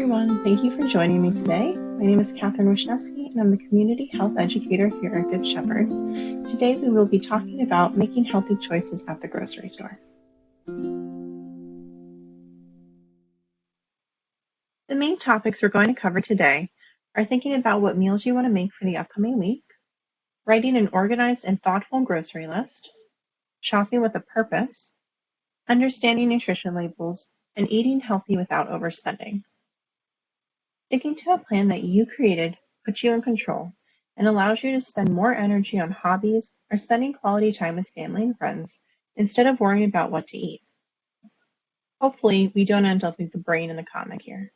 everyone, thank you for joining me today. My name is Catherine Wisniewski and I'm the Community Health Educator here at Good Shepherd. Today we will be talking about making healthy choices at the grocery store. The main topics we're going to cover today are thinking about what meals you want to make for the upcoming week, writing an organized and thoughtful grocery list, shopping with a purpose, understanding nutrition labels, and eating healthy without overspending. Sticking to a plan that you created puts you in control and allows you to spend more energy on hobbies or spending quality time with family and friends instead of worrying about what to eat. Hopefully, we don't end up like the brain in the comic here.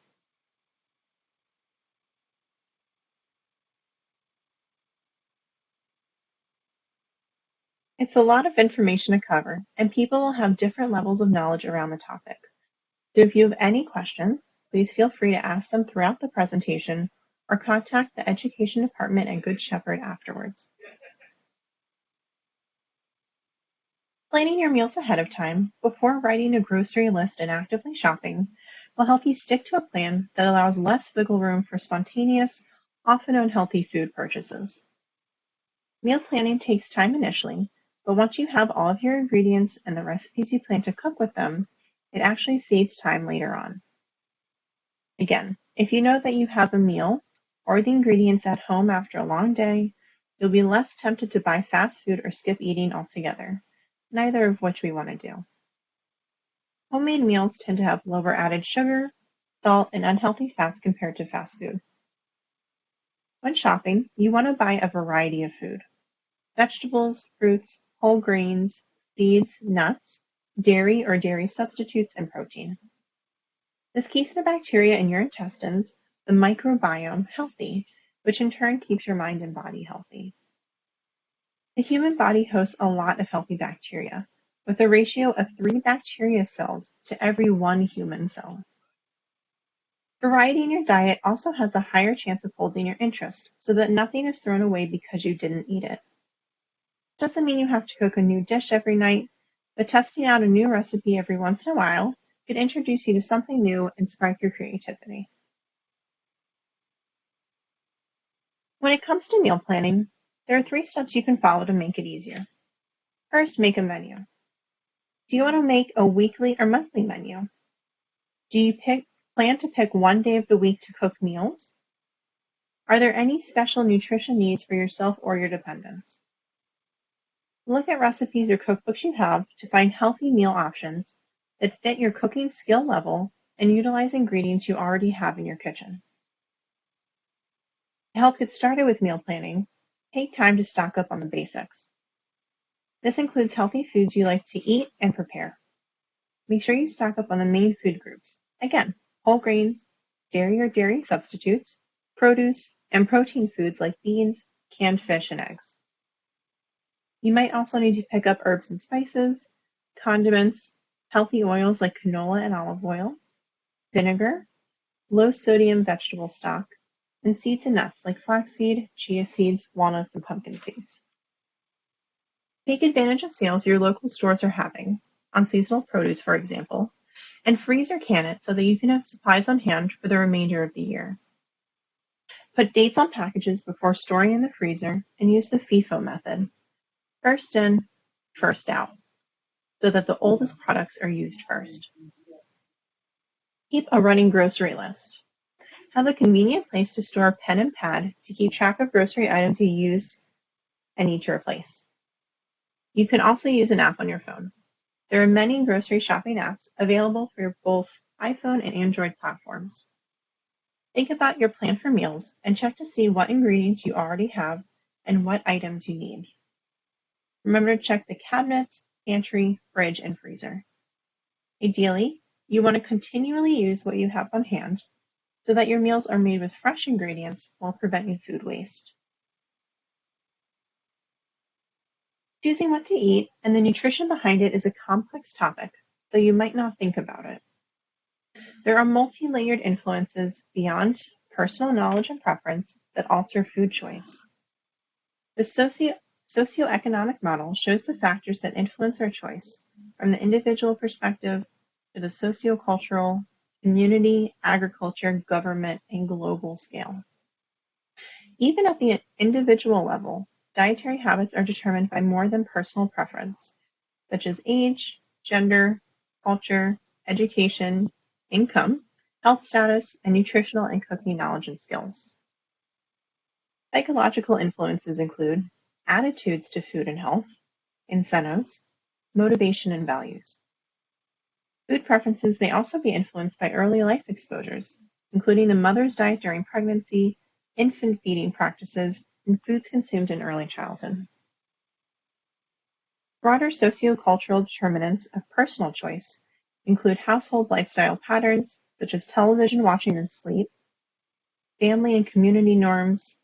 It's a lot of information to cover, and people will have different levels of knowledge around the topic. So if you have any questions, please feel free to ask them throughout the presentation or contact the Education Department at Good Shepherd afterwards. Planning your meals ahead of time before writing a grocery list and actively shopping will help you stick to a plan that allows less wiggle room for spontaneous, often unhealthy food purchases. Meal planning takes time initially, but once you have all of your ingredients and the recipes you plan to cook with them, it actually saves time later on. Again, if you know that you have a meal or the ingredients at home after a long day, you'll be less tempted to buy fast food or skip eating altogether, neither of which we want to do. Homemade meals tend to have lower added sugar, salt, and unhealthy fats compared to fast food. When shopping, you want to buy a variety of food: vegetables, fruits, whole grains, seeds, nuts, dairy or dairy substitutes, and protein. This keeps the bacteria in your intestines, the microbiome, healthy, which in turn keeps your mind and body healthy. The human body hosts a lot of healthy bacteria, with a ratio of 3 bacteria cells to every 1 human cell. Variety in your diet also has a higher chance of holding your interest, so that nothing is thrown away because you didn't eat it. Doesn't mean you have to cook a new dish every night, but testing out a new recipe every once in a while could introduce you to something new and spark your creativity. When it comes to meal planning, there are 3 steps you can follow to make it easier. First, make a menu. Do you want to make a weekly or monthly menu? Do you plan to pick one day of the week to cook meals? Are there any special nutrition needs for yourself or your dependents? Look at recipes or cookbooks you have to find healthy meal options that fit your cooking skill level and utilize ingredients you already have in your kitchen. To help get started with meal planning, take time to stock up on the basics. This includes healthy foods you like to eat and prepare. Make sure you stock up on the main food groups. Again, whole grains, dairy or dairy substitutes, produce, and protein foods like beans, canned fish, and eggs. You might also need to pick up herbs and spices, condiments, healthy oils like canola and olive oil, vinegar, low-sodium vegetable stock, and seeds and nuts like flaxseed, chia seeds, walnuts, and pumpkin seeds. Take advantage of sales your local stores are having, on seasonal produce for example, and freeze or can it so that you can have supplies on hand for the remainder of the year. Put dates on packages before storing in the freezer and use the FIFO method. First in, first out, so that the oldest products are used first. Keep a running grocery list. Have a convenient place to store a pen and pad to keep track of grocery items you use and need to replace. You can also use an app on your phone. There are many grocery shopping apps available for both iPhone and Android platforms. Think about your plan for meals and check to see what ingredients you already have and what items you need. Remember to check the cabinets, pantry, fridge, and freezer. Ideally, you want to continually use what you have on hand so that your meals are made with fresh ingredients while preventing food waste. Choosing what to eat and the nutrition behind it is a complex topic, though you might not think about it. There are multi-layered influences beyond personal knowledge and preference that alter food choice. The socioeconomic model shows the factors that influence our choice, from the individual perspective to the sociocultural community, agriculture, government, and global scale. Even at the individual level, dietary habits are determined by more than personal preference, such as age, gender, culture, education, income, health status, and nutritional and cooking knowledge and skills. Psychological influences include attitudes to food and health, incentives, motivation, and values. Food preferences may also be influenced by early life exposures, including the mother's diet during pregnancy, infant feeding practices, and foods consumed in early childhood. Broader sociocultural determinants of personal choice include household lifestyle patterns, such as television watching and sleep, family and community norms,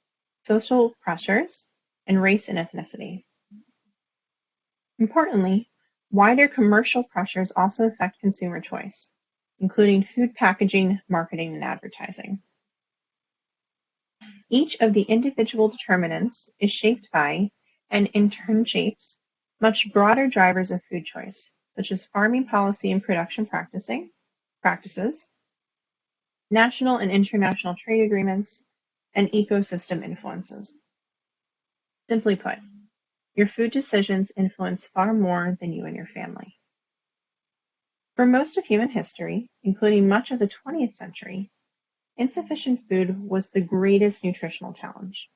social pressures, and race and ethnicity. Importantly, wider commercial pressures also affect consumer choice, including food packaging, marketing, and advertising. Each of the individual determinants is shaped by, and in turn shapes, much broader drivers of food choice, such as farming policy and production practices, national and international trade agreements, and ecosystem influences. Simply put, your food decisions influence far more than you and your family. For most of human history, including much of the 20th century, insufficient food was the greatest nutritional challenge.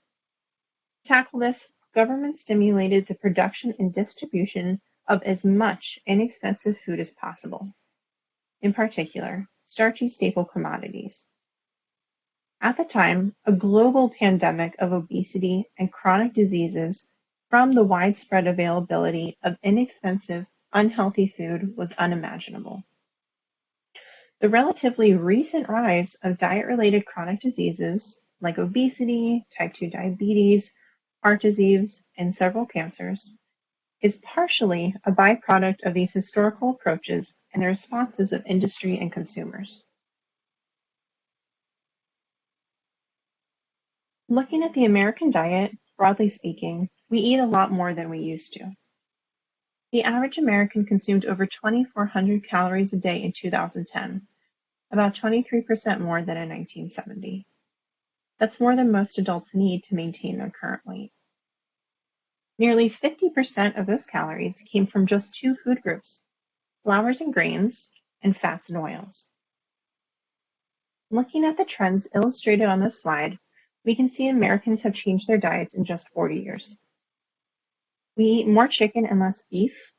To tackle this, government stimulated the production and distribution of as much inexpensive food as possible, in particular, starchy staple commodities. At the time, a global pandemic of obesity and chronic diseases from the widespread availability of inexpensive, unhealthy food was unimaginable. The relatively recent rise of diet-related chronic diseases like obesity, type 2 diabetes, heart disease, and several cancers is partially a byproduct of these historical approaches and the responses of industry and consumers. Looking at the American diet, broadly speaking, we eat a lot more than we used to. The average American consumed over 2,400 calories a day in 2010, about 23% more than in 1970. That's more than most adults need to maintain their current weight. Nearly 50% of those calories came from just two food groups, flours and grains, and fats and oils. Looking at the trends illustrated on this slide, we can see Americans have changed their diets in just 40 years. We eat more chicken and less beef.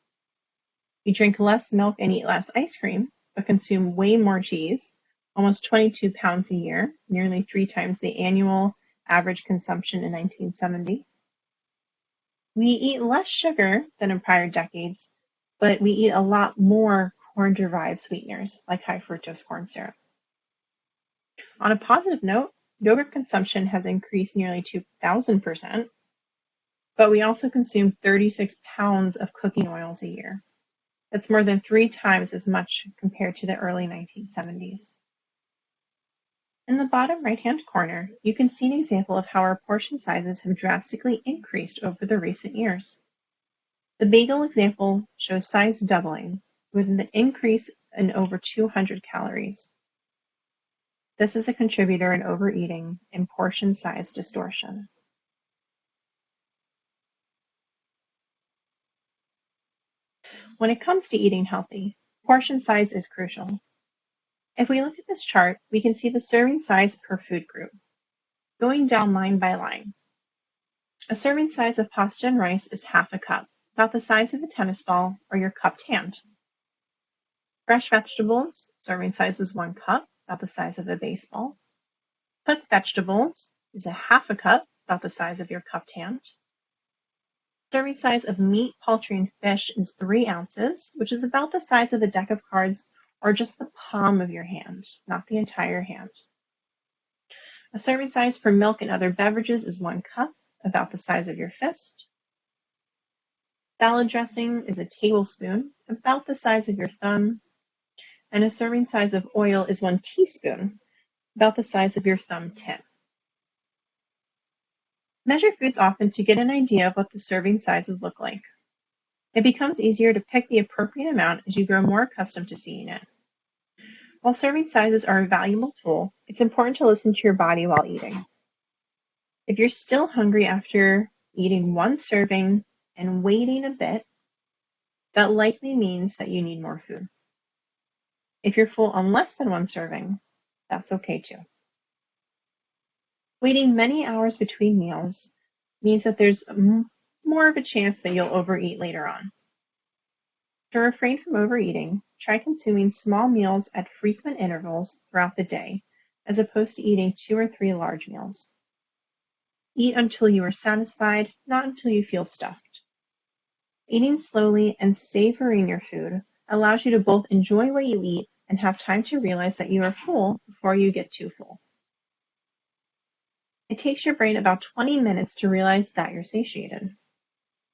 We drink less milk and eat less ice cream, but consume way more cheese, almost 22 pounds a year, nearly 3 times the annual average consumption in 1970. We eat less sugar than in prior decades, but we eat a lot more corn-derived sweeteners like high fructose corn syrup. On a positive note, yogurt consumption has increased nearly 2,000%, but we also consume 36 pounds of cooking oils a year. That's more than 3 times as much compared to the early 1970s. In the bottom right-hand corner, you can see an example of how our portion sizes have drastically increased over the recent years. The bagel example shows size doubling, with an increase in over 200 calories. This is a contributor in overeating and portion size distortion. When it comes to eating healthy, portion size is crucial. If we look at this chart, we can see the serving size per food group, going down line by line. A serving size of pasta and rice is half a cup, about the size of a tennis ball or your cupped hand. Fresh vegetables, serving size is 1 cup, about the size of a baseball. Cooked vegetables is a half a cup, about the size of your cupped hand. Serving size of meat, poultry, and fish is 3 ounces, which is about the size of a deck of cards or just the palm of your hand, not the entire hand. A serving size for milk and other beverages is 1 cup, about the size of your fist. Salad dressing is a tablespoon, about the size of your thumb. And a serving size of oil is 1 teaspoon, about the size of your thumb tip. Measure foods often to get an idea of what the serving sizes look like. It becomes easier to pick the appropriate amount as you grow more accustomed to seeing it. While serving sizes are a valuable tool, it's important to listen to your body while eating. If you're still hungry after eating one serving and waiting a bit, that likely means that you need more food. If you're full on less than one serving, that's okay too. Waiting many hours between meals means that there's more of a chance that you'll overeat later on. To refrain from overeating, try consuming small meals at frequent intervals throughout the day, as opposed to eating 2 or 3 large meals. Eat until you are satisfied, not until you feel stuffed. Eating slowly and savoring your food allows you to both enjoy what you eat and have time to realize that you are full before you get too full. It takes your brain about 20 minutes to realize that you're satiated.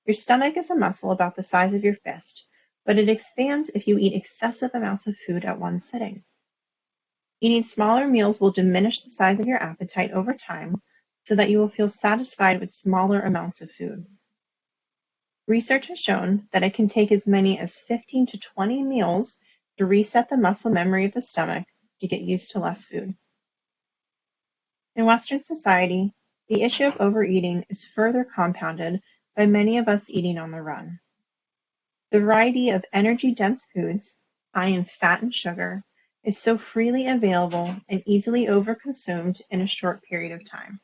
Your stomach is a muscle about the size of your fist, but it expands if you eat excessive amounts of food at one sitting. Eating smaller meals will diminish the size of your appetite over time so that you will feel satisfied with smaller amounts of food. Research has shown that it can take as many as 15 to 20 meals to reset the muscle memory of the stomach to get used to less food. In Western society, the issue of overeating is further compounded by many of us eating on the run. The variety of energy-dense foods, high in fat and sugar, is so freely available and easily overconsumed in a short period of time.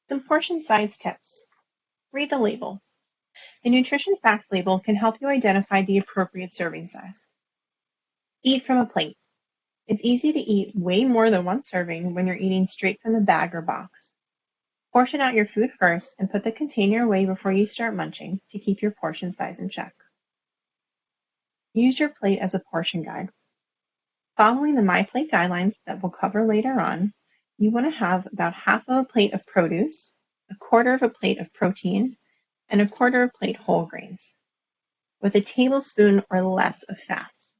Some portion size tips. Read the label. The nutrition facts label can help you identify the appropriate serving size. Eat from a plate. It's easy to eat way more than one serving when you're eating straight from the bag or box. Portion out your food first and put the container away before you start munching to keep your portion size in check. Use your plate as a portion guide. Following the MyPlate guidelines that we'll cover later on, you want to have about half of a plate of produce, a quarter of a plate of protein, and a quarter of a plate whole grains, with a tablespoon or less of fats.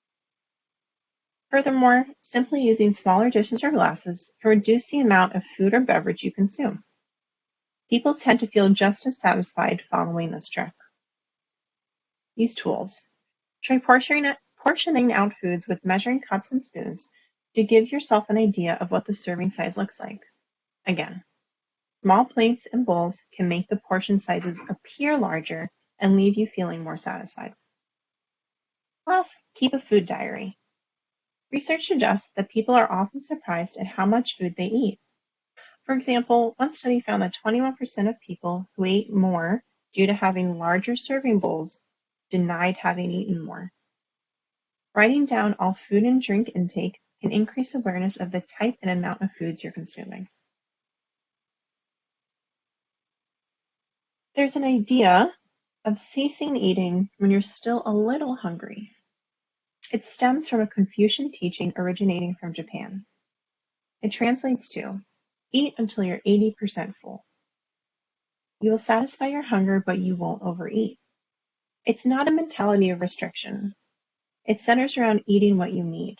Furthermore, simply using smaller dishes or glasses can reduce the amount of food or beverage you consume. People tend to feel just as satisfied following this trick. Use tools. Try portioning out foods with measuring cups and spoons to give yourself an idea of what the serving size looks like. Again, small plates and bowls can make the portion sizes appear larger and leave you feeling more satisfied. Plus, keep a food diary. Research suggests that people are often surprised at how much food they eat. For example, one study found that 21% of people who ate more due to having larger serving bowls denied having eaten more. Writing down all food and drink intake can increase awareness of the type and amount of foods you're consuming. There's an idea of ceasing eating when you're still a little hungry. It stems from a Confucian teaching originating from Japan. It translates to, eat until you're 80% full. You will satisfy your hunger, but you won't overeat. It's not a mentality of restriction. It centers around eating what you need.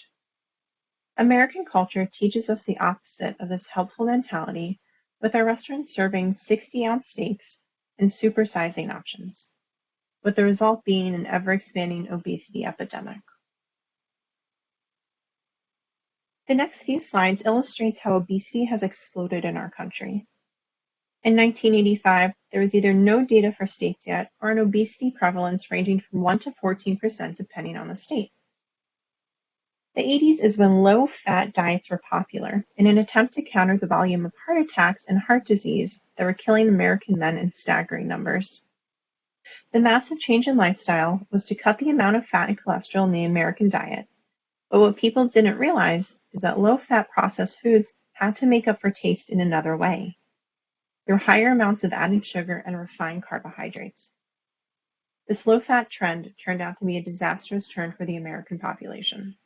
American culture teaches us the opposite of this helpful mentality, with our restaurants serving 60-ounce steaks and supersizing options, with the result being an ever-expanding obesity epidemic. The next few slides illustrates how obesity has exploded in our country. In 1985, there was either no data for states yet, or an obesity prevalence ranging from 1 to 14% depending on the state. The 80s is when low-fat diets were popular in an attempt to counter the volume of heart attacks and heart disease that were killing American men in staggering numbers. The massive change in lifestyle was to cut the amount of fat and cholesterol in the American diet, but what people didn't realize is that low-fat processed foods had to make up for taste in another way, through higher amounts of added sugar and refined carbohydrates. This low-fat trend turned out to be a disastrous turn for the American population.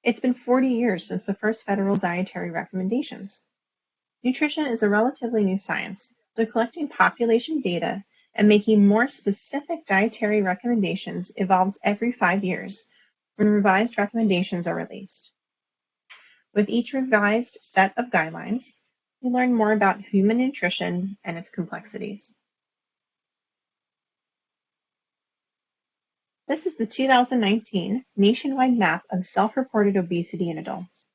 It's been 40 years since the first federal dietary recommendations. Nutrition is a relatively new science, so collecting population data and making more specific dietary recommendations evolves every 5 years when revised recommendations are released. With each revised set of guidelines, we learn more about human nutrition and its complexities. This is the 2019 nationwide map of self-reported obesity in adults.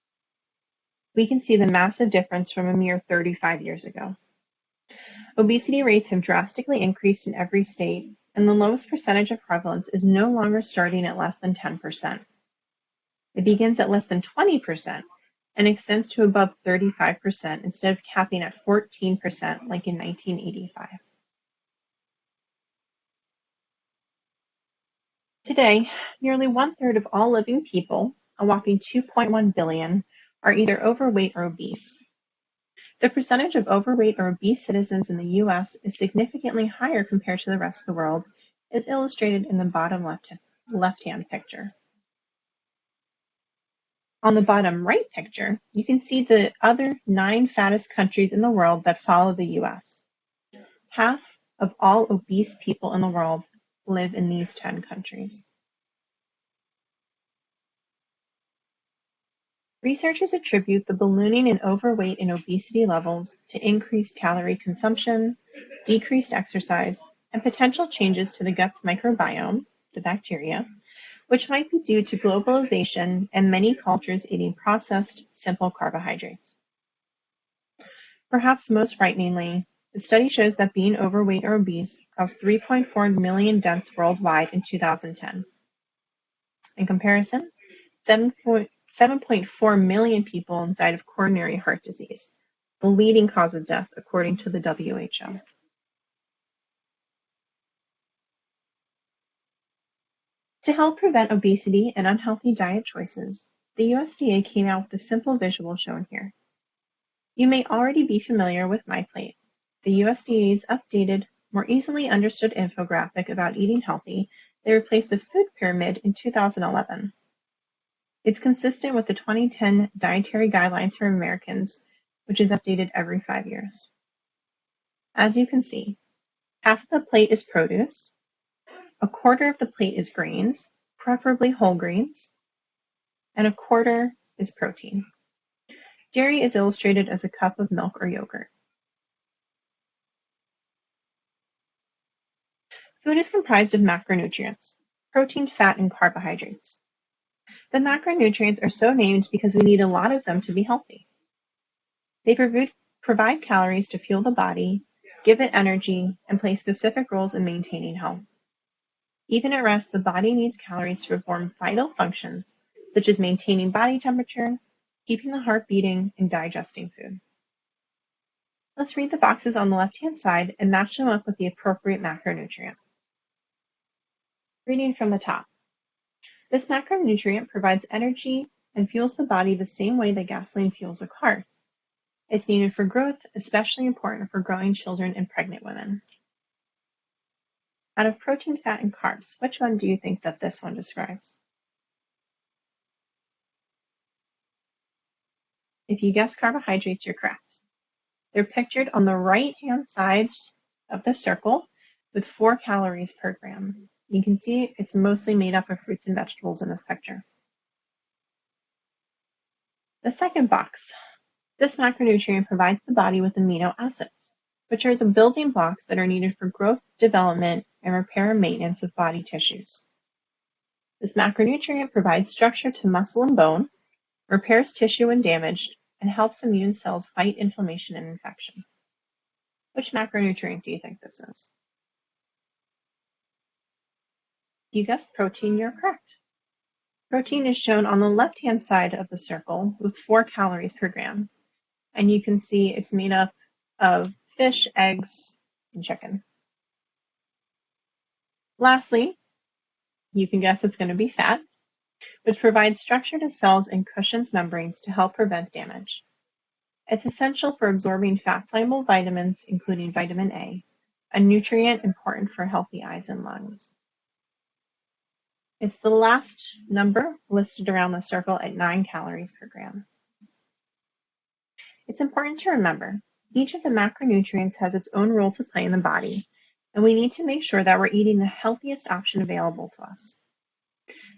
We can see the massive difference from a mere 35 years ago. Obesity rates have drastically increased in every state, and the lowest percentage of prevalence is no longer starting at less than 10%. It begins at less than 20% and extends to above 35% instead of capping at 14% like in 1985. Today, nearly one-third of all living people, a whopping 2.1 billion, are either overweight or obese. The percentage of overweight or obese citizens in the US is significantly higher compared to the rest of the world, as illustrated in the bottom left-hand picture. On the bottom right picture, you can see the other 9 fattest countries in the world that follow the US. Half of all obese people in the world live in these 10 countries. Researchers attribute the ballooning in overweight and obesity levels to increased calorie consumption, decreased exercise, and potential changes to the gut's microbiome, the bacteria, which might be due to globalization and many cultures eating processed, simple carbohydrates. Perhaps most frighteningly, the study shows that being overweight or obese caused 3.4 million deaths worldwide in 2010. In comparison, 7.4 million people died of coronary heart disease, the leading cause of death according to the WHO. To help prevent obesity and unhealthy diet choices, the USDA came out with a simple visual shown here. You may already be familiar with MyPlate, the USDA's updated, more easily understood infographic about eating healthy that replaced the food pyramid in 2011. It's consistent with the 2010 Dietary Guidelines for Americans, which is updated every 5 years. As you can see, half of the plate is produce, a quarter of the plate is grains, preferably whole grains, and a quarter is protein. Dairy is illustrated as a cup of milk or yogurt. Food is comprised of macronutrients, protein, fat, and carbohydrates. The macronutrients are so named because we need a lot of them to be healthy. They provide calories to fuel the body, give it energy, and play specific roles in maintaining health. Even at rest, the body needs calories to perform vital functions, such as maintaining body temperature, keeping the heart beating, and digesting food. Let's read the boxes on the left-hand side and match them up with the appropriate macronutrient. Reading from the top. This macronutrient provides energy and fuels the body the same way that gasoline fuels a car. It's needed for growth, especially important for growing children and pregnant women. Out of protein, fat, and carbs, which one do you think that this one describes? If you guess carbohydrates, you're correct. They're pictured on the right-hand side of the circle with 4 calories per gram. You can see it's mostly made up of fruits and vegetables in this picture. The second box. This macronutrient provides the body with amino acids, which are the building blocks that are needed for growth, development, and repair and maintenance of body tissues. This macronutrient provides structure to muscle and bone, repairs tissue when damaged, and helps immune cells fight inflammation and infection. Which macronutrient do you think this is? If you guessed protein, you're correct. Protein is shown on the left-hand side of the circle with 4 calories per gram. And you can see it's made up of fish, eggs, and chicken. Lastly, you can guess it's going to be fat, which provides structure to cells and cushions membranes to help prevent damage. It's essential for absorbing fat-soluble vitamins, including vitamin A nutrient important for healthy eyes and lungs. It's the last number listed around the circle at 9 calories per gram. It's important to remember, each of the macronutrients has its own role to play in the body, and we need to make sure that we're eating the healthiest option available to us.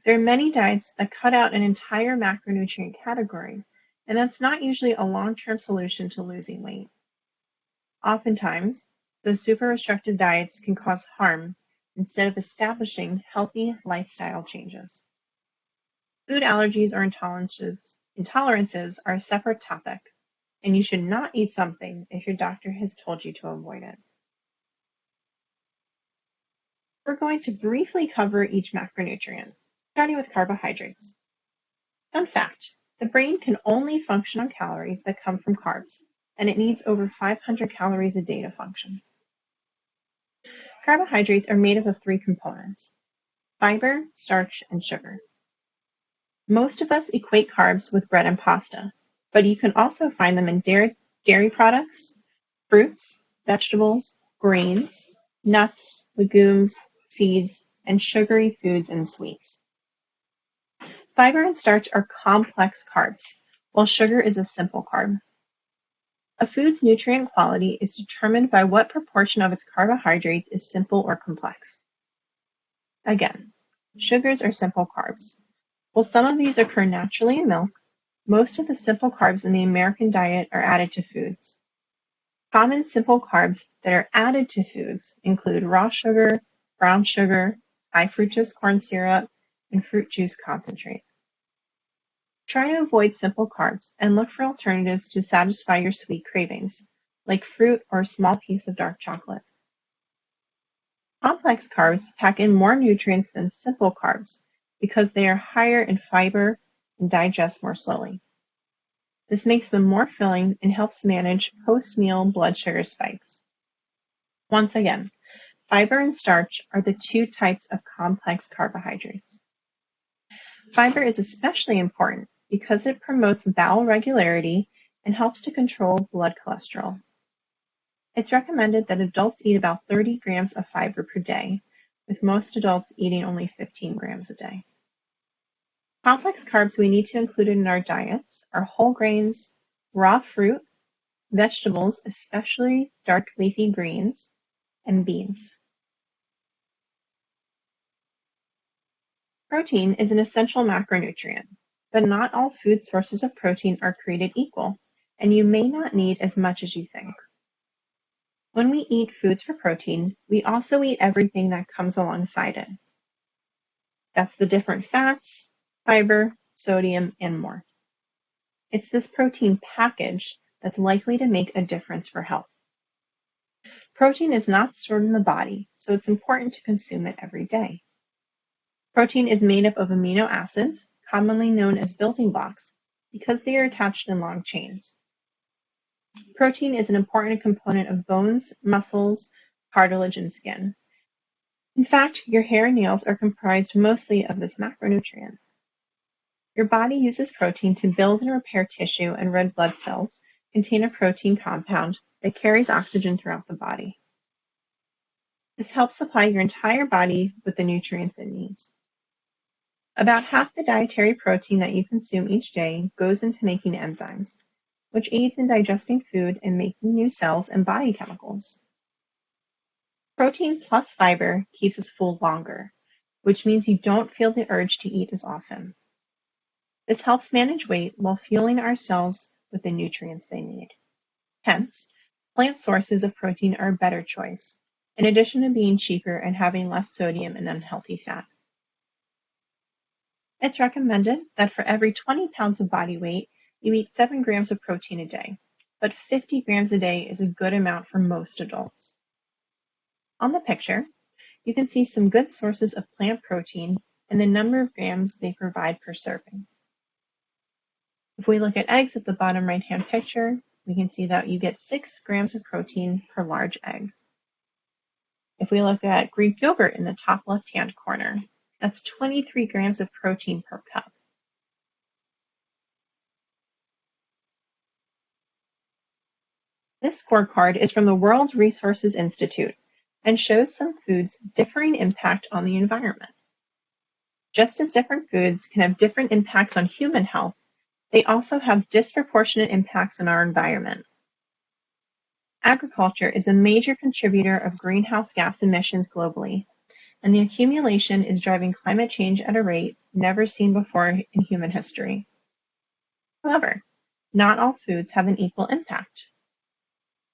There are many diets that cut out an entire macronutrient category, and that's not usually a long-term solution to losing weight. Oftentimes, those super restrictive diets can cause harm instead of establishing healthy lifestyle changes. Food allergies or intolerances are a separate topic, and you should not eat something if your doctor has told you to avoid it. We're going to briefly cover each macronutrient, starting with carbohydrates. Fun fact, the brain can only function on calories that come from carbs, and it needs over 500 calories a day to function. Carbohydrates are made up of three components: fiber, starch, and sugar. Most of us equate carbs with bread and pasta, but you can also find them in dairy products, fruits, vegetables, grains, nuts, legumes, seeds, and sugary foods and sweets. Fiber and starch are complex carbs, while sugar is a simple carb. A food's nutrient quality is determined by what proportion of its carbohydrates is simple or complex. Again, sugars are simple carbs. While some of these occur naturally in milk, most of the simple carbs in the American diet are added to foods. Common simple carbs that are added to foods include raw sugar, brown sugar, high fructose corn syrup, and fruit juice concentrate. Try to avoid simple carbs and look for alternatives to satisfy your sweet cravings, like fruit or a small piece of dark chocolate. Complex carbs pack in more nutrients than simple carbs because they are higher in fiber and digest more slowly. This makes them more filling and helps manage post-meal blood sugar spikes. Once again, fiber and starch are the two types of complex carbohydrates. Fiber is especially important because it promotes bowel regularity and helps to control blood cholesterol. It's recommended that adults eat about 30 grams of fiber per day, with most adults eating only 15 grams a day. Complex carbs we need to include in our diets are whole grains, raw fruit, vegetables, especially dark leafy greens, and beans. Protein is an essential macronutrient, but not all food sources of protein are created equal, and you may not need as much as you think. When we eat foods for protein, we also eat everything that comes alongside it. That's the different fats, fiber, sodium, and more. It's this protein package that's likely to make a difference for health. Protein is not stored in the body, so it's important to consume it every day. Protein is made up of amino acids, commonly known as building blocks, because they are attached in long chains. Protein is an important component of bones, muscles, cartilage, and skin. In fact, your hair and nails are comprised mostly of this macronutrient. Your body uses protein to build and repair tissue, and red blood cells contain a protein compound that carries oxygen throughout the body. This helps supply your entire body with the nutrients it needs. About half the dietary protein that you consume each day goes into making enzymes, which aids in digesting food and making new cells and body chemicals. Protein plus fiber keeps us full longer, which means you don't feel the urge to eat as often. This helps manage weight while fueling our cells with the nutrients they need. Hence, plant sources of protein are a better choice, in addition to being cheaper and having less sodium and unhealthy fat. It's recommended that for every 20 pounds of body weight, you eat 7 grams of protein a day, but 50 grams a day is a good amount for most adults. On the picture, you can see some good sources of plant protein and the number of grams they provide per serving. If we look at eggs at the bottom right-hand picture, we can see that you get 6 grams of protein per large egg. If we look at Greek yogurt in the top left-hand corner, that's 23 grams of protein per cup. This scorecard is from the World Resources Institute and shows some foods' differing impact on the environment. Just as different foods can have different impacts on human health, they also have disproportionate impacts on our environment. Agriculture is a major contributor of greenhouse gas emissions globally, and the accumulation is driving climate change at a rate never seen before in human history. However, not all foods have an equal impact.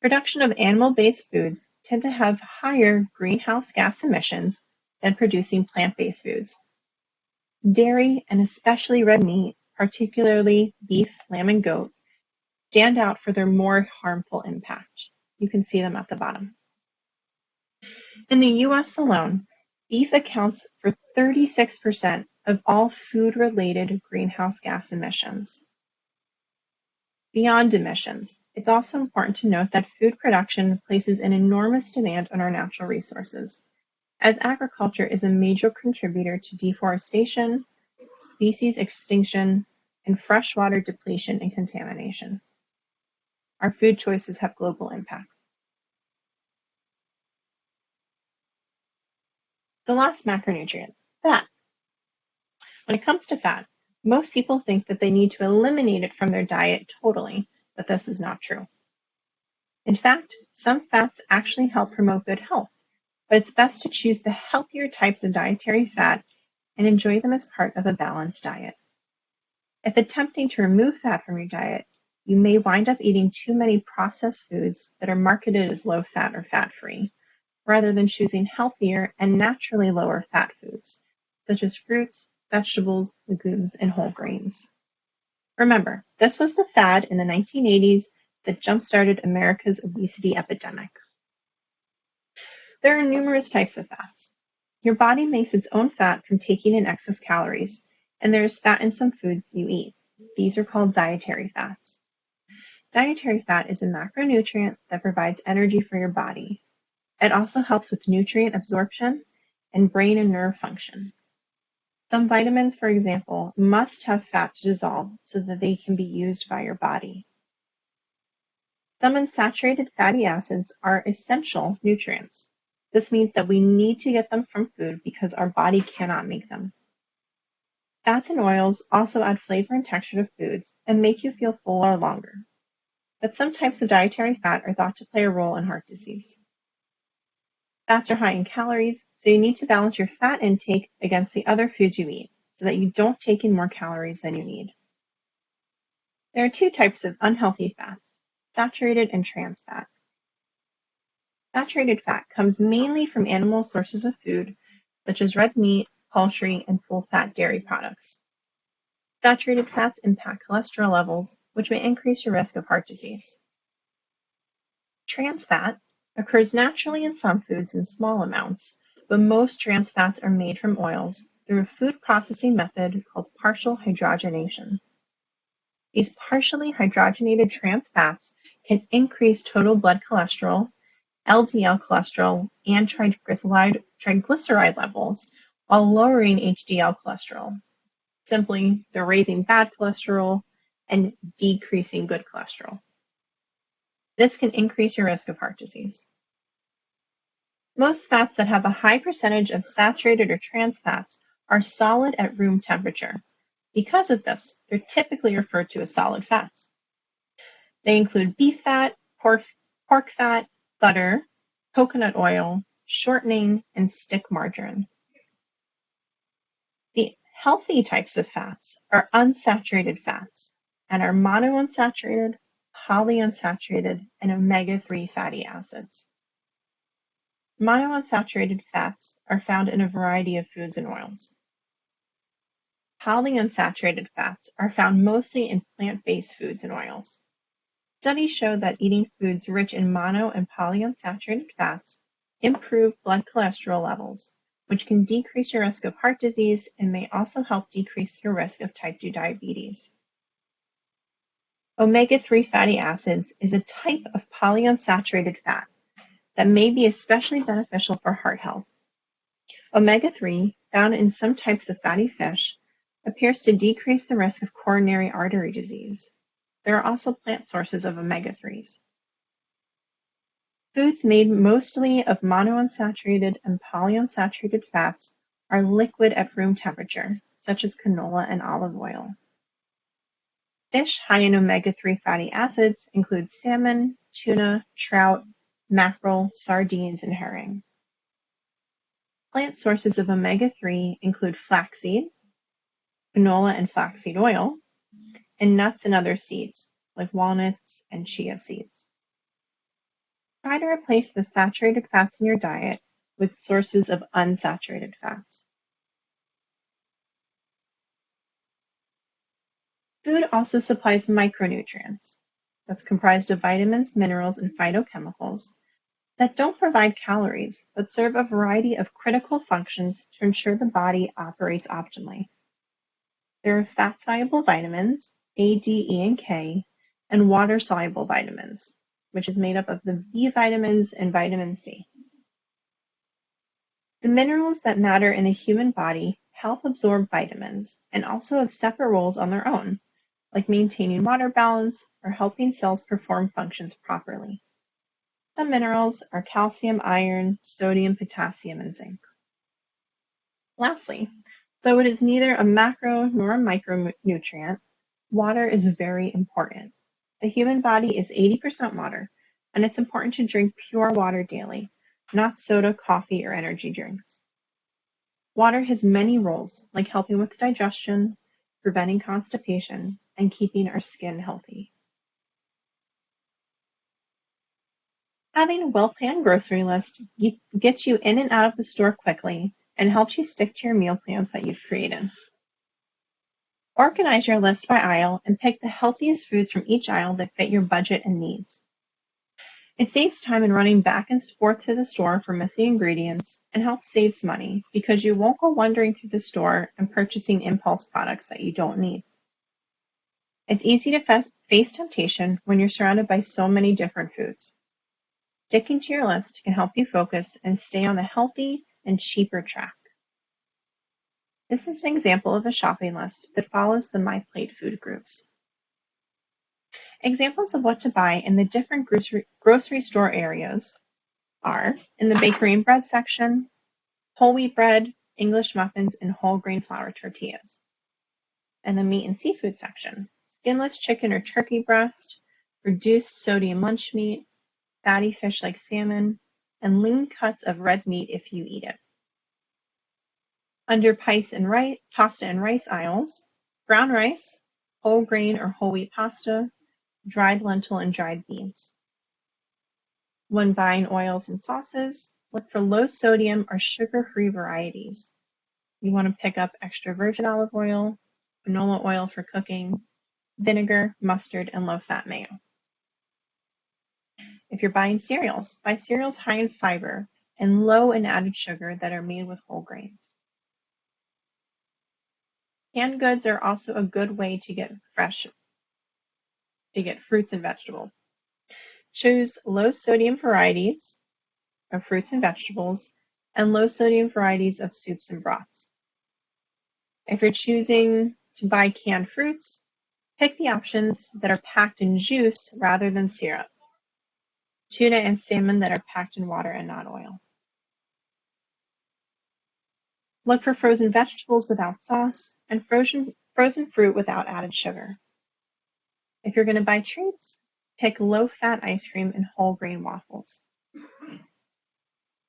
Production of animal-based foods tend to have higher greenhouse gas emissions, than producing plant-based foods. Dairy, and especially red meat, particularly beef, lamb, and goat, stand out for their more harmful impact. You can see them at the bottom. In the US alone, beef accounts for 36% of all food-related greenhouse gas emissions. Beyond emissions, it's also important to note that food production places an enormous demand on our natural resources, as agriculture is a major contributor to deforestation, species extinction, and freshwater depletion and contamination. Our food choices have global impacts. The last macronutrient, fat. When it comes to fat, most people think that they need to eliminate it from their diet totally, but this is not true. In fact, some fats actually help promote good health, but it's best to choose the healthier types of dietary fat and enjoy them as part of a balanced diet. If attempting to remove fat from your diet, you may wind up eating too many processed foods that are marketed as low-fat or fat-free, rather than choosing healthier and naturally lower fat foods, such as fruits, vegetables, legumes, and whole grains. Remember, this was the fad in the 1980s that jump-started America's obesity epidemic. There are numerous types of fats. Your body makes its own fat from taking in excess calories, and there is fat in some foods you eat. These are called dietary fats. Dietary fat is a macronutrient that provides energy for your body. It also helps with nutrient absorption and brain and nerve function. Some vitamins, for example, must have fat to dissolve so that they can be used by your body. Some unsaturated fatty acids are essential nutrients. This means that we need to get them from food because our body cannot make them. Fats and oils also add flavor and texture to foods and make you feel fuller longer. But some types of dietary fat are thought to play a role in heart disease. Fats are high in calories, so you need to balance your fat intake against the other foods you eat so that you don't take in more calories than you need. There are two types of unhealthy fats, saturated and trans fat. Saturated fat comes mainly from animal sources of food, such as red meat, poultry, and full-fat dairy products. Saturated fats impact cholesterol levels, which may increase your risk of heart disease. Trans fat occurs naturally in some foods in small amounts, but most trans fats are made from oils through a food processing method called partial hydrogenation. These partially hydrogenated trans fats can increase total blood cholesterol, LDL cholesterol, and triglyceride levels while lowering HDL cholesterol. Simply, they're raising bad cholesterol and decreasing good cholesterol. This can increase your risk of heart disease. Most fats that have a high percentage of saturated or trans fats are solid at room temperature. Because of this, they're typically referred to as solid fats. They include beef fat, pork fat, butter, coconut oil, shortening, and stick margarine. The healthy types of fats are unsaturated fats and are monounsaturated, polyunsaturated, and omega-3 fatty acids. Monounsaturated fats are found in a variety of foods and oils. Polyunsaturated fats are found mostly in plant-based foods and oils. Studies show that eating foods rich in mono and polyunsaturated fats improve blood cholesterol levels, which can decrease your risk of heart disease and may also help decrease your risk of type 2 diabetes. Omega-3 fatty acids is a type of polyunsaturated fat that may be especially beneficial for heart health. Omega-3, found in some types of fatty fish, appears to decrease the risk of coronary artery disease. There are also plant sources of omega-3s. Foods made mostly of monounsaturated and polyunsaturated fats are liquid at room temperature, such as canola and olive oil. Fish high in omega-3 fatty acids include salmon, tuna, trout, mackerel, sardines, and herring. Plant sources of omega-3 include flaxseed, canola and flaxseed oil, and nuts and other seeds, like walnuts and chia seeds. Try to replace the saturated fats in your diet with sources of unsaturated fats. Food also supplies micronutrients, that's comprised of vitamins, minerals, and phytochemicals that don't provide calories, but serve a variety of critical functions to ensure the body operates optimally. There are fat-soluble vitamins, A, D, E, and K, and water-soluble vitamins, which is made up of the B vitamins and vitamin C. The minerals that matter in the human body help absorb vitamins and also have separate roles on their own, like maintaining water balance or helping cells perform functions properly. Some minerals are calcium, iron, sodium, potassium, and zinc. Lastly, though it is neither a macro nor a micronutrient, water is very important. The human body is 80% water, and it's important to drink pure water daily, not soda, coffee, or energy drinks. Water has many roles, like helping with digestion, preventing constipation, and keeping our skin healthy. Having a well-planned grocery list gets you in and out of the store quickly and helps you stick to your meal plans that you've created. Organize your list by aisle and pick the healthiest foods from each aisle that fit your budget and needs. It saves time in running back and forth to the store for missing ingredients and helps save money because you won't go wandering through the store and purchasing impulse products that you don't need. It's easy to face temptation when you're surrounded by so many different foods. Sticking to your list can help you focus and stay on the healthy and cheaper track. This is an example of a shopping list that follows the MyPlate food groups. Examples of what to buy in the different grocery store areas are in the bakery and bread section, whole wheat bread, English muffins, and whole grain flour tortillas. In the meat and seafood section, skinless chicken or turkey breast, reduced sodium lunch meat, fatty fish like salmon, and lean cuts of red meat if you eat it. Under pasta and rice aisles, brown rice, whole grain or whole wheat pasta, dried lentil and dried beans. When buying oils and sauces, look for low sodium or sugar-free varieties. You want to pick up extra virgin olive oil, canola oil for cooking, vinegar, mustard, and low-fat mayo. If you're buying cereals, buy cereals high in fiber and low in added sugar that are made with whole grains. Canned goods are also a good way to get fruits and vegetables. Choose low sodium varieties of fruits and vegetables and low sodium varieties of soups and broths. If you're choosing to buy canned fruits, pick the options that are packed in juice rather than syrup. Tuna and salmon that are packed in water and not oil. Look for frozen vegetables without sauce and frozen fruit without added sugar. If you're going to buy treats, pick low-fat ice cream and whole grain waffles.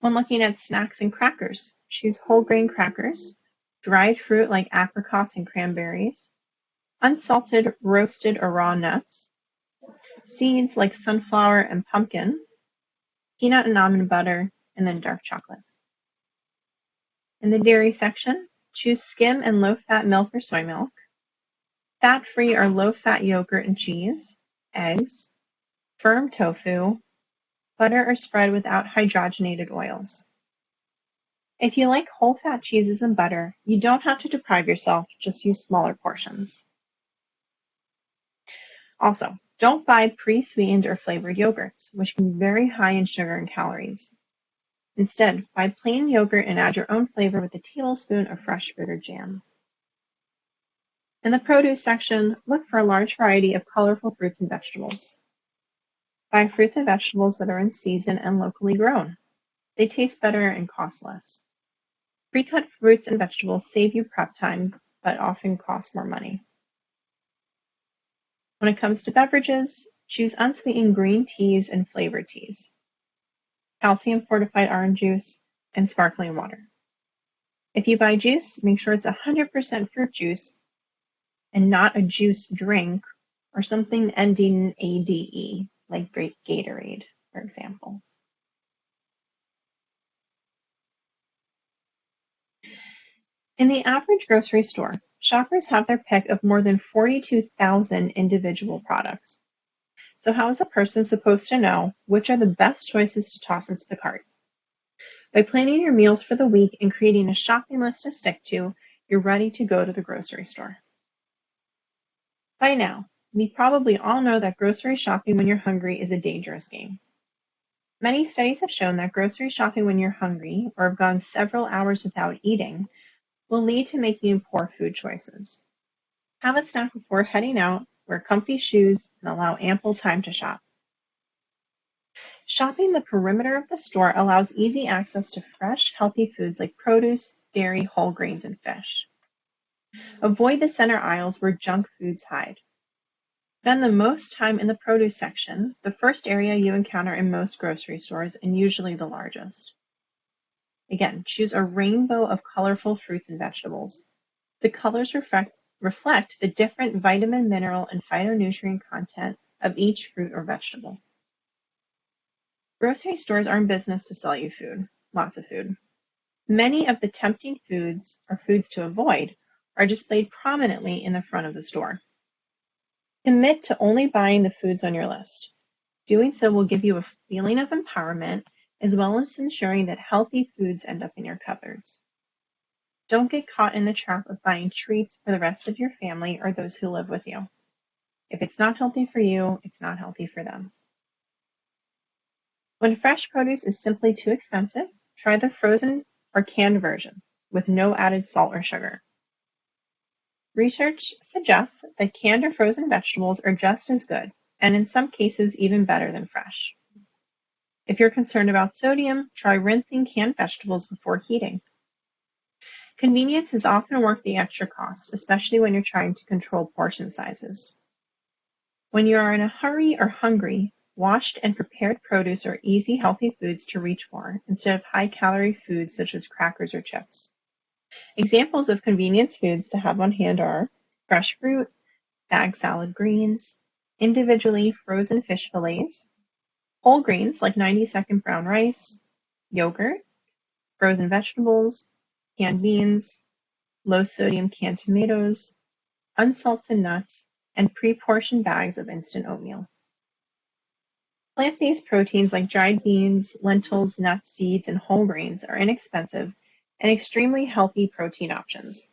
When looking at snacks and crackers, choose whole grain crackers, dried fruit like apricots and cranberries, unsalted, roasted, or raw nuts, seeds like sunflower and pumpkin, peanut and almond butter, and then dark chocolate. In the dairy section, choose skim and low-fat milk or soy milk, fat-free or low-fat yogurt and cheese, eggs, firm tofu, butter or spread without hydrogenated oils. If you like whole-fat cheeses and butter, you don't have to deprive yourself, just use smaller portions. Also, don't buy pre-sweetened or flavored yogurts, which can be very high in sugar and calories. Instead, buy plain yogurt and add your own flavor with a tablespoon of fresh fruit or jam. In the produce section, look for a large variety of colorful fruits and vegetables. Buy fruits and vegetables that are in season and locally grown. They taste better and cost less. Pre-cut fruits and vegetables save you prep time, but often cost more money. When it comes to beverages, choose unsweetened green teas and flavored teas, calcium fortified orange juice, and sparkling water. If you buy juice, make sure it's 100% fruit juice and not a juice drink or something ending in ADE, like Gatorade, for example. In the average grocery store, shoppers have their pick of more than 42,000 individual products. So how is a person supposed to know which are the best choices to toss into the cart? By planning your meals for the week and creating a shopping list to stick to, you're ready to go to the grocery store. By now, we probably all know that grocery shopping when you're hungry is a dangerous game. Many studies have shown that grocery shopping when you're hungry or have gone several hours without eating will lead to making poor food choices. Have a snack before heading out, wear comfy shoes, and allow ample time to shop. Shopping the perimeter of the store allows easy access to fresh, healthy foods like produce, dairy, whole grains, and fish. Avoid the center aisles where junk foods hide. Spend the most time in the produce section, the first area you encounter in most grocery stores and usually the largest. Again, choose a rainbow of colorful fruits and vegetables. The colors reflect the different vitamin, mineral, and phytonutrient content of each fruit or vegetable. Grocery stores are in business to sell you food, lots of food. Many of the tempting foods or foods to avoid are displayed prominently in the front of the store. Commit to only buying the foods on your list. Doing so will give you a feeling of empowerment as well as ensuring that healthy foods end up in your cupboards. Don't get caught in the trap of buying treats for the rest of your family or those who live with you. If it's not healthy for you, it's not healthy for them. When fresh produce is simply too expensive, try the frozen or canned version with no added salt or sugar. Research suggests that canned or frozen vegetables are just as good, and in some cases even better than fresh. If you're concerned about sodium, try rinsing canned vegetables before heating. Convenience is often worth the extra cost, especially when you're trying to control portion sizes. When you are in a hurry or hungry, washed and prepared produce are easy, healthy foods to reach for instead of high-calorie foods such as crackers or chips. Examples of convenience foods to have on hand are fresh fruit, bagged salad greens, individually frozen fish fillets, whole grains like 90-second brown rice, yogurt, frozen vegetables, canned beans, low-sodium canned tomatoes, unsalted nuts, and pre-portioned bags of instant oatmeal. Plant-based proteins like dried beans, lentils, nuts, seeds, and whole grains are inexpensive and extremely healthy protein options.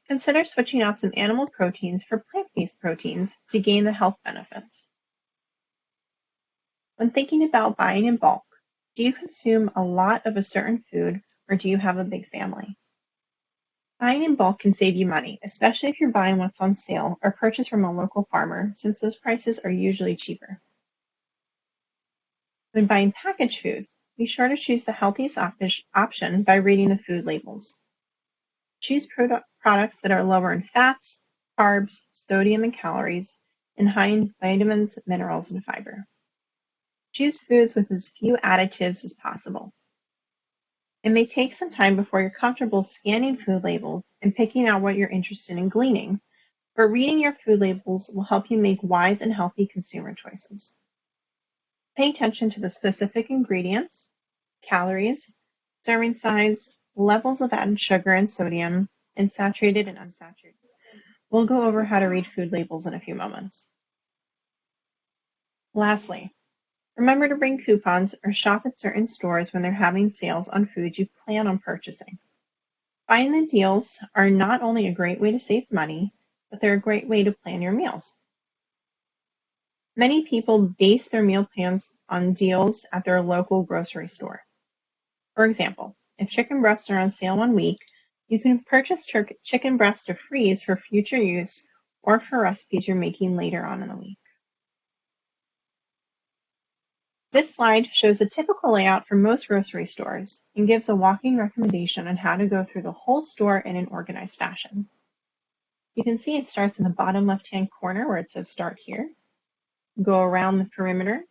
Consider switching out some animal proteins for plant-based proteins to gain the health benefits. When thinking about buying in bulk, do you consume a lot of a certain food or do you have a big family? Buying in bulk can save you money, especially if you're buying what's on sale or purchase from a local farmer, since those prices are usually cheaper. When buying packaged foods, be sure to choose the healthiest option by reading the food labels. Choose products that are lower in fats, carbs, sodium, and calories, and high in vitamins, minerals, and fiber. Choose foods with as few additives as possible. It may take some time before you're comfortable scanning food labels and picking out what you're interested in gleaning, but reading your food labels will help you make wise and healthy consumer choices. Pay attention to the specific ingredients, calories, serving size, levels of added sugar and sodium, and saturated and unsaturated. We'll go over how to read food labels in a few moments. Lastly, remember to bring coupons or shop at certain stores when they're having sales on foods you plan on purchasing. Buying the deals are not only a great way to save money, but they're a great way to plan your meals. Many people base their meal plans on deals at their local grocery store. For example, if chicken breasts are on sale one week, you can purchase chicken breasts to freeze for future use or for recipes you're making later on in the week. This slide shows a typical layout for most grocery stores and gives a walking recommendation on how to go through the whole store in an organized fashion. You can see it starts in the bottom left-hand corner where it says Start Here. Go around the perimeter,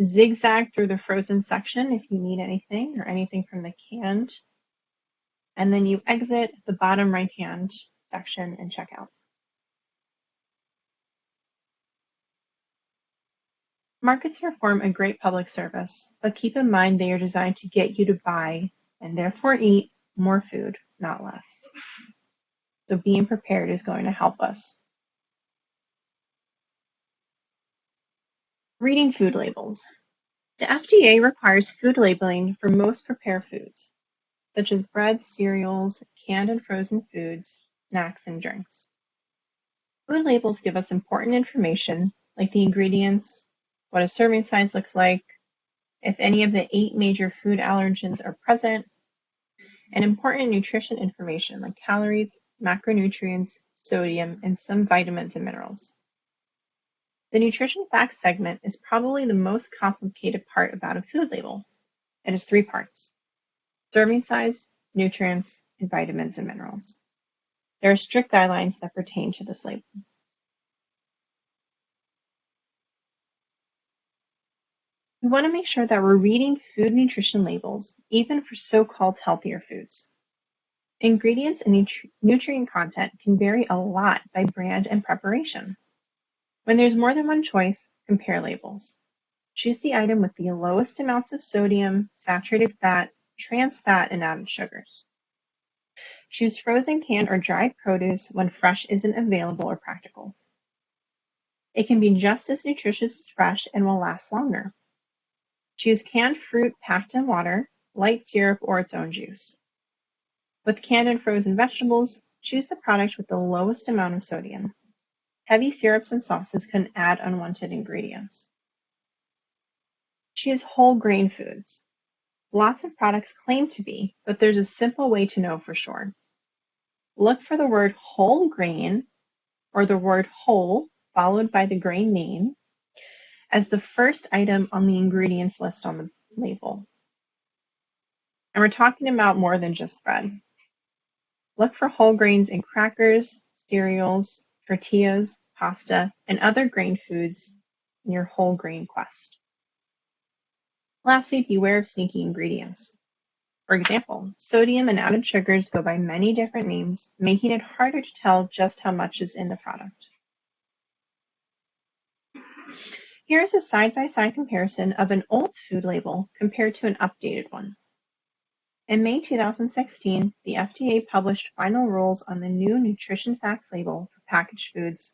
zigzag through the frozen section if you need anything or anything from the canned, and then you exit the bottom right-hand section and check out. Markets perform a great public service, but keep in mind they are designed to get you to buy, and therefore eat, more food, not less. So being prepared is going to help us. Reading food labels. The FDA requires food labeling for most prepared foods, such as bread, cereals, canned and frozen foods, snacks, and drinks. Food labels give us important information like the ingredients, what a serving size looks like, if any of the 8 major food allergens are present, and important nutrition information like calories, macronutrients, sodium, and some vitamins and minerals. The nutrition facts segment is probably the most complicated part about a food label. It has 3 parts: serving size, nutrients, and vitamins and minerals. There are strict guidelines that pertain to this label. We want to make sure that we're reading food nutrition labels, even for so-called healthier foods. Ingredients and nutrient content can vary a lot by brand and preparation. When there's more than one choice, compare labels. Choose the item with the lowest amounts of sodium, saturated fat, trans fat, and added sugars. Choose frozen, canned, or dried produce when fresh isn't available or practical. It can be just as nutritious as fresh and will last longer. Choose canned fruit packed in water, light syrup, or its own juice. With canned and frozen vegetables, choose the product with the lowest amount of sodium. Heavy syrups and sauces can add unwanted ingredients. Choose whole grain foods. Lots of products claim to be, but there's a simple way to know for sure. Look for the word whole grain or the word whole followed by the grain name as the first item on the ingredients list on the label. And we're talking about more than just bread. Look for whole grains in crackers, cereals, tortillas, pasta, and other grain foods in your whole grain quest. Lastly, beware of sneaky ingredients. For example, sodium and added sugars go by many different names, making it harder to tell just how much is in the product. Here's a side-by-side comparison of an old food label compared to an updated one. In May 2016, the FDA published final rules on the new nutrition facts label for packaged foods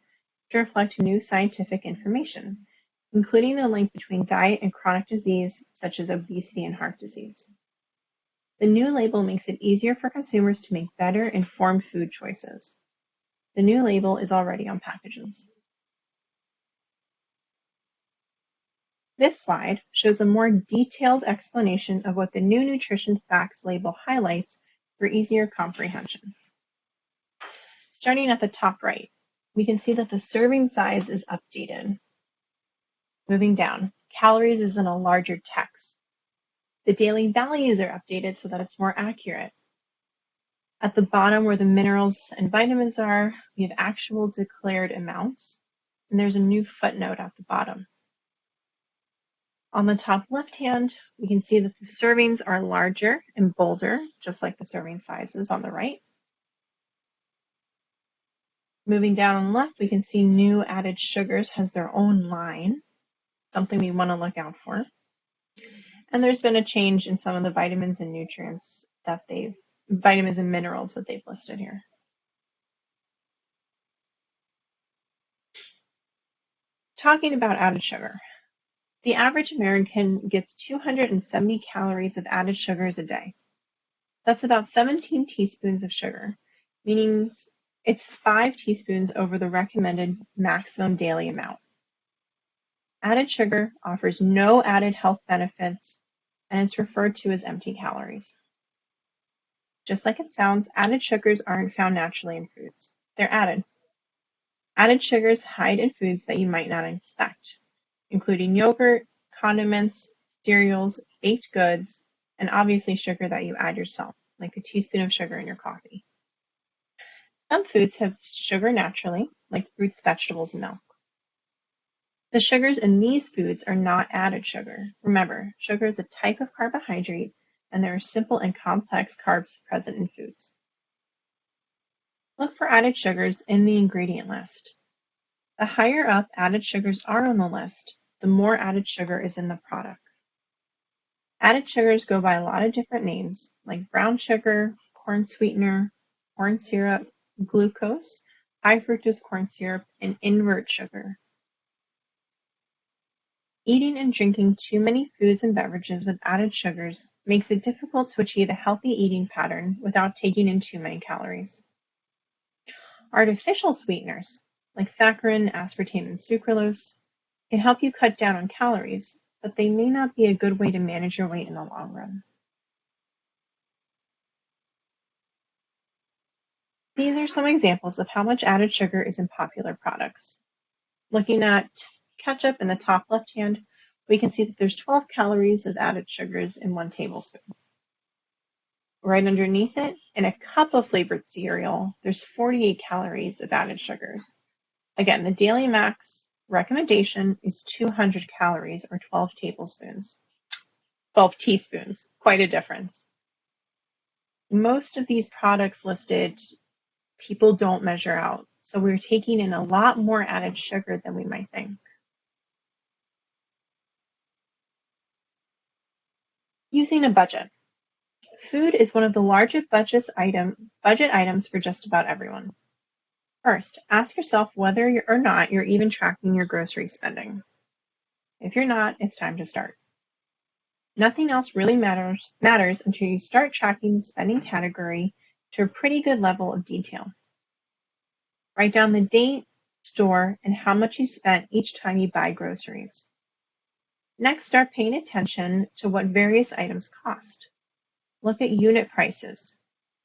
to reflect new scientific information, including the link between diet and chronic disease such as obesity and heart disease. The new label makes it easier for consumers to make better informed food choices. The new label is already on packages. This slide shows a more detailed explanation of what the new nutrition facts label highlights for easier comprehension. Starting at the top right, we can see that the serving size is updated. Moving down, calories is in a larger text. The daily values are updated so that it's more accurate. At the bottom where the minerals and vitamins are, we have actual declared amounts, and there's a new footnote at the bottom. On the top left-hand, we can see that the servings are larger and bolder, just like the serving sizes on the right. Moving down on the left, we can see new added sugars has their own line, something we want to look out for. And there's been a change in some of the vitamins and nutrients vitamins and minerals that they've listed here. Talking about added sugar. The average American gets 270 calories of added sugars a day. That's about 17 teaspoons of sugar, meaning it's 5 teaspoons over the recommended maximum daily amount. Added sugar offers no added health benefits, and it's referred to as empty calories. Just like it sounds, added sugars aren't found naturally in foods. They're added. Added sugars hide in foods that you might not expect, including yogurt, condiments, cereals, baked goods, and obviously sugar that you add yourself, like a teaspoon of sugar in your coffee. Some foods have sugar naturally, like fruits, vegetables, and milk. The sugars in these foods are not added sugar. Remember, sugar is a type of carbohydrate, and there are simple and complex carbs present in foods. Look for added sugars in the ingredient list. The higher up added sugars are on the list, the more added sugar is in the product. Added sugars go by a lot of different names, like brown sugar, corn sweetener, corn syrup, glucose, high fructose corn syrup, and invert sugar. Eating and drinking too many foods and beverages with added sugars makes it difficult to achieve a healthy eating pattern without taking in too many calories. Artificial sweeteners, like saccharin, aspartame, and sucralose, can help you cut down on calories, but they may not be a good way to manage your weight in the long run. These are some examples of how much added sugar is in popular products. Looking at ketchup in the top left hand, we can see that there's 12 calories of added sugars in 1 tablespoon. Right underneath it, in a cup of flavored cereal, there's 48 calories of added sugars. Again, the daily max recommendation is 200 calories or 12 teaspoons, quite a difference. Most of these products listed, people don't measure out, so we're taking in a lot more added sugar than we might think. Using a budget. Food is one of the largest budget items for just about everyone. First, ask yourself whether or not you're even tracking your grocery spending. If you're not, it's time to start. Nothing else really matters until you start tracking the spending category to a pretty good level of detail. Write down the date, store, and how much you spent each time you buy groceries. Next, start paying attention to what various items cost. Look at unit prices.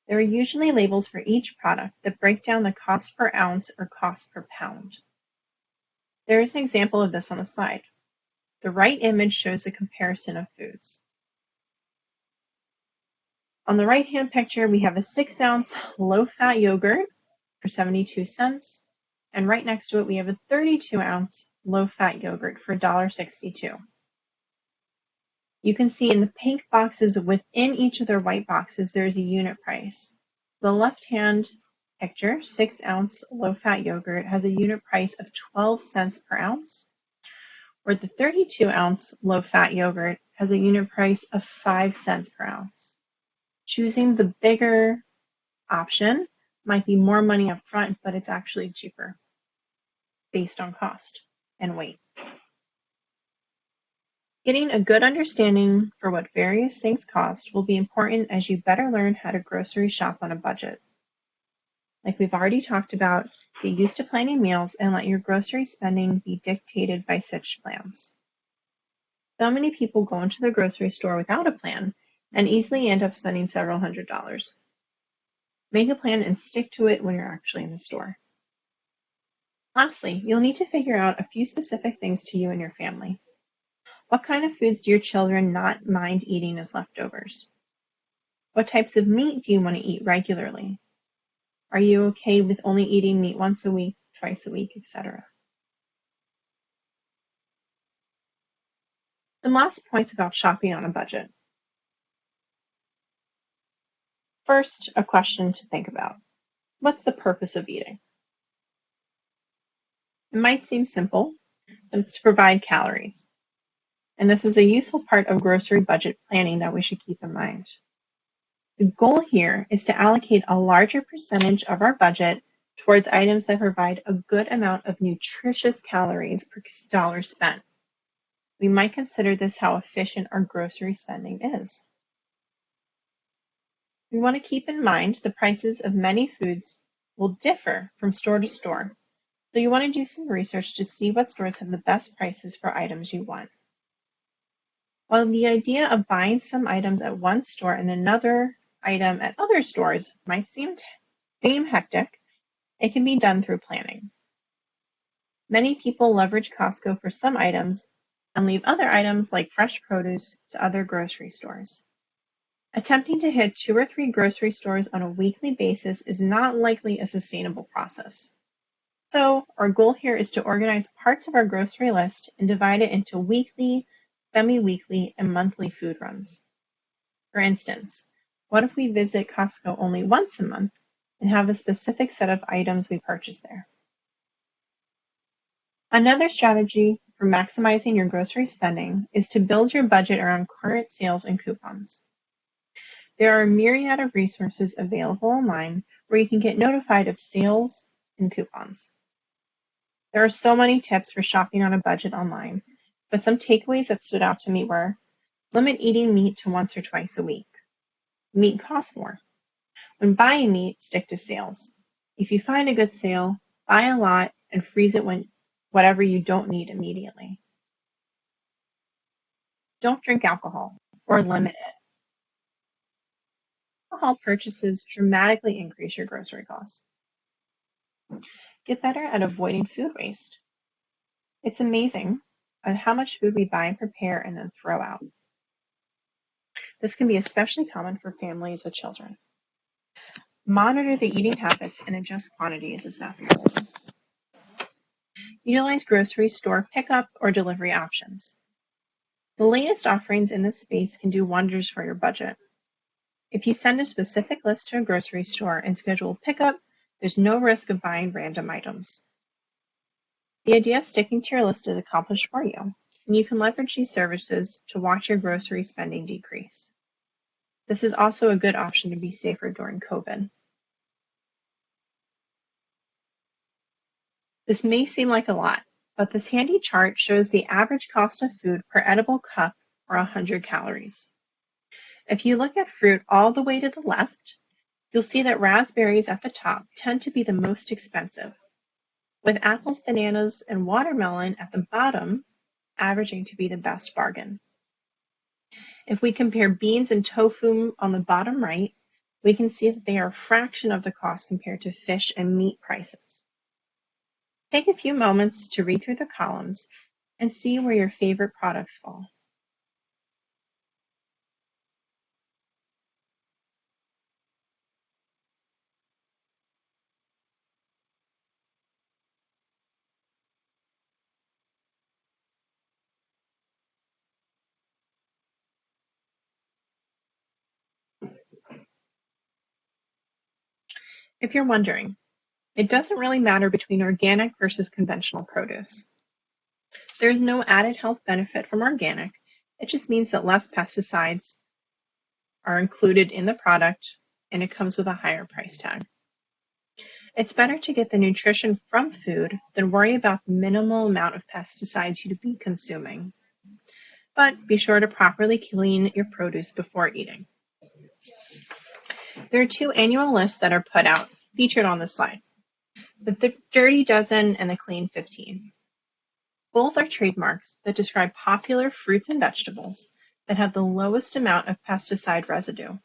There are usually labels for each product that break down the cost per ounce or cost per pound. There is an example of this on the slide. The right image shows a comparison of foods. On the right-hand picture, we have a 6-ounce low-fat yogurt for 72 cents, and right next to it, we have a 32-ounce low-fat yogurt for $1.62. You can see in the pink boxes within each of their white boxes, there's a unit price. The left-hand picture, 6-ounce low-fat yogurt, has a unit price of 12 cents per ounce, where the 32-ounce low-fat yogurt has a unit price of 5 cents per ounce. Choosing the bigger option might be more money up front, but it's actually cheaper based on cost and weight. Getting a good understanding for what various things cost will be important as you better learn how to grocery shop on a budget. Like we've already talked about, get used to planning meals and let your grocery spending be dictated by such plans. So many people go into the grocery store without a plan and easily end up spending several $100s. Make a plan and stick to it when you're actually in the store. Lastly, you'll need to figure out a few specific things to you and your family. What kind of foods do your children not mind eating as leftovers? What types of meat do you want to eat regularly? Are you okay with only eating meat once a week, twice a week, etc.? Some last points about shopping on a budget. First, a question to think about. What's the purpose of eating? It might seem simple, but it's to provide calories. And this is a useful part of grocery budget planning that we should keep in mind. The goal here is to allocate a larger percentage of our budget towards items that provide a good amount of nutritious calories per dollar spent. We might consider this how efficient our grocery spending is. We want to keep in mind the prices of many foods will differ from store to store, so you want to do some research to see what stores have the best prices for items you want. While the idea of buying some items at one store and another item at other stores might seem hectic, it can be done through planning. Many people leverage Costco for some items and leave other items like fresh produce to other grocery stores. Attempting to hit 2 or 3 grocery stores on a weekly basis is not likely a sustainable process. So our goal here is to organize parts of our grocery list and divide it into weekly, semi-weekly, and monthly food runs. For instance, what if we visit Costco only once a month and have a specific set of items we purchase there? Another strategy for maximizing your grocery spending is to build your budget around current sales and coupons. There are a myriad of resources available online where you can get notified of sales and coupons. There are so many tips for shopping on a budget online, but some takeaways that stood out to me were: limit eating meat to once or twice a week. Meat costs more. When buying meat, stick to sales. If you find a good sale, buy a lot and freeze it when whatever you don't need immediately. Don't drink alcohol or limit it. Alcohol purchases dramatically increase your grocery costs. Get better at avoiding food waste. It's amazing at how much food we buy and prepare and then throw out. This can be especially common for families with children. Monitor the eating habits and adjust quantities as necessary. Utilize grocery store pickup or delivery options. The latest offerings in this space can do wonders for your budget. If you send a specific list to a grocery store and schedule pickup, there's no risk of buying random items. The idea of sticking to your list is accomplished for you, and you can leverage these services to watch your grocery spending decrease. This is also a good option to be safer during COVID. This may seem like a lot, but this handy chart shows the average cost of food per edible cup, or 100 calories. If you look at fruit all the way to the left, you'll see that raspberries at the top tend to be the most expensive, with apples, bananas, and watermelon at the bottom averaging to be the best bargain. If we compare beans and tofu on the bottom right, we can see that they are a fraction of the cost compared to fish and meat prices. Take a few moments to read through the columns and see where your favorite products fall. If you're wondering, it doesn't really matter between organic versus conventional produce. There is no added health benefit from organic. It just means that less pesticides are included in the product and it comes with a higher price tag. It's better to get the nutrition from food than worry about the minimal amount of pesticides you'd be consuming. But be sure to properly clean your produce before eating. There are two annual lists that are put out, featured on this slide: the Dirty Dozen and the Clean 15. Both are trademarks that describe popular fruits and vegetables that have the lowest amount of pesticide residue.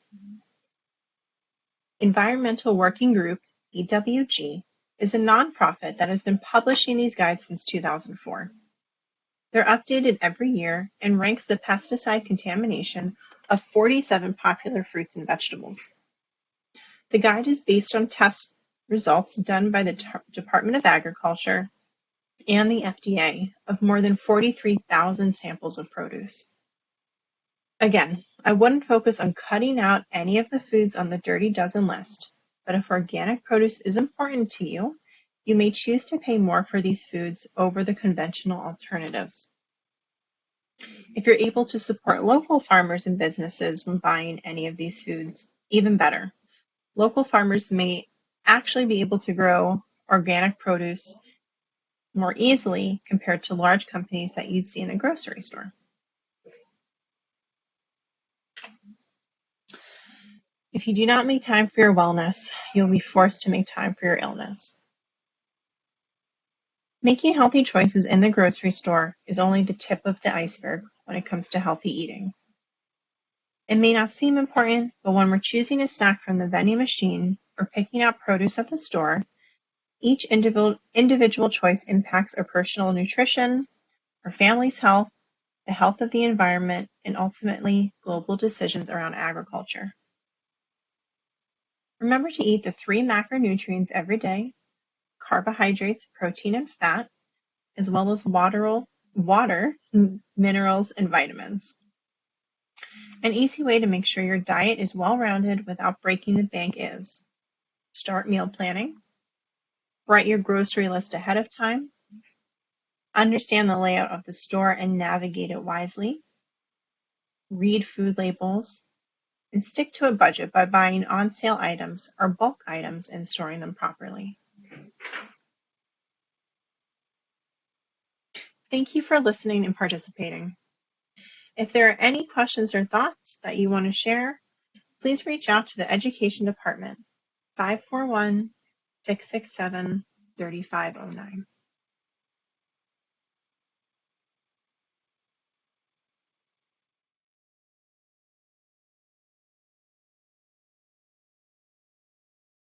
Environmental Working Group, EWG, is a nonprofit that has been publishing these guides since 2004. They're updated every year and ranks the pesticide contamination of 47 popular fruits and vegetables. The guide is based on test results done by the Department of Agriculture and the FDA of more than 43,000 samples of produce. Again, I wouldn't focus on cutting out any of the foods on the Dirty Dozen list, but if organic produce is important to you, you may choose to pay more for these foods over the conventional alternatives. If you're able to support local farmers and businesses when buying any of these foods, even better. Local farmers may actually be able to grow organic produce more easily compared to large companies that you'd see in a grocery store. If you do not make time for your wellness, you'll be forced to make time for your illness. Making healthy choices in the grocery store is only the tip of the iceberg when it comes to healthy eating. It may not seem important, but when we're choosing a snack from the vending machine or picking out produce at the store, each individual choice impacts our personal nutrition, our family's health, the health of the environment, and ultimately global decisions around agriculture. Remember to eat the 3 macronutrients every day: carbohydrates, protein, and fat, as well as water, minerals, and vitamins. An easy way to make sure your diet is well-rounded without breaking the bank is: start meal planning, write your grocery list ahead of time, understand the layout of the store and navigate it wisely, read food labels, and stick to a budget by buying on-sale items or bulk items and storing them properly. Thank you for listening and participating. If there are any questions or thoughts that you want to share, please reach out to the Education Department, 541-667-3509.